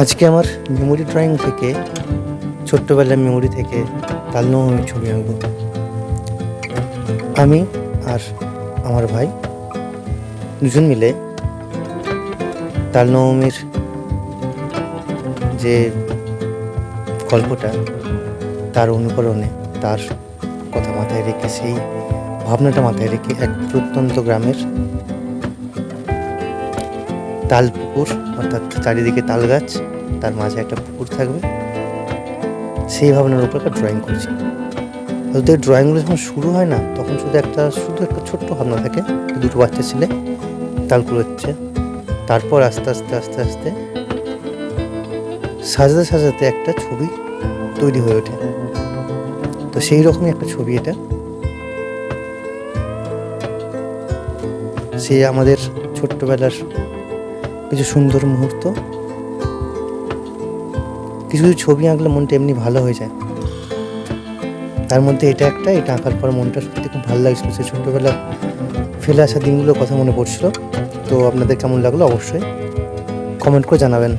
আজকে আমার memory drawing থেকে, ছোট্টবেলার মেমোরি থেকে তালনবমীর ছবি আঁকব। আমি আর আমার ভাই দুজন মিলে তালনবমীর যে গল্পটা, তার অনুকরণে, তার কথা মাথায় রেখে, সেই ভাবনাটা মাথায় রেখে এক প্রত্যন্ত গ্রামের তাল পুকুর, অর্থাৎ চারিদিকে তাল গাছ, তার মাঝে একটা পুকুর থাকবে, সেই ভাবনার উপর একটা ড্রয়িং করছি। ওদের ড্রয়িংগুলো যখন শুরু হয় না, তখন শুধু একটা ছোট্ট ভাবনা থাকে, দুটো বাচ্চা ছেলে তাল কুড়োচ্ছে। তারপর আস্তে আস্তে আস্তে আস্তে সাজাতে সাজাতে একটা ছবি তৈরি হয়ে ওঠে। তো সেই রকমই একটা ছবি এটা। সে আমাদের ছোট্টবেলার কিছু সুন্দর মুহূর্ত, কিছু ছবি আঁকলে মনটা এমনি ভালো হয়ে যায়। তার মধ্যে এটা আঁকার পর মনটা সত্যি খুব ভালো লাগছিল। সে ছোট্টবেলা ফেলে আসা দিনগুলোর কথা মনে পড়ছিল। তো আপনাদের কেমন লাগলো অবশ্যই কমেন্ট করে জানাবেন।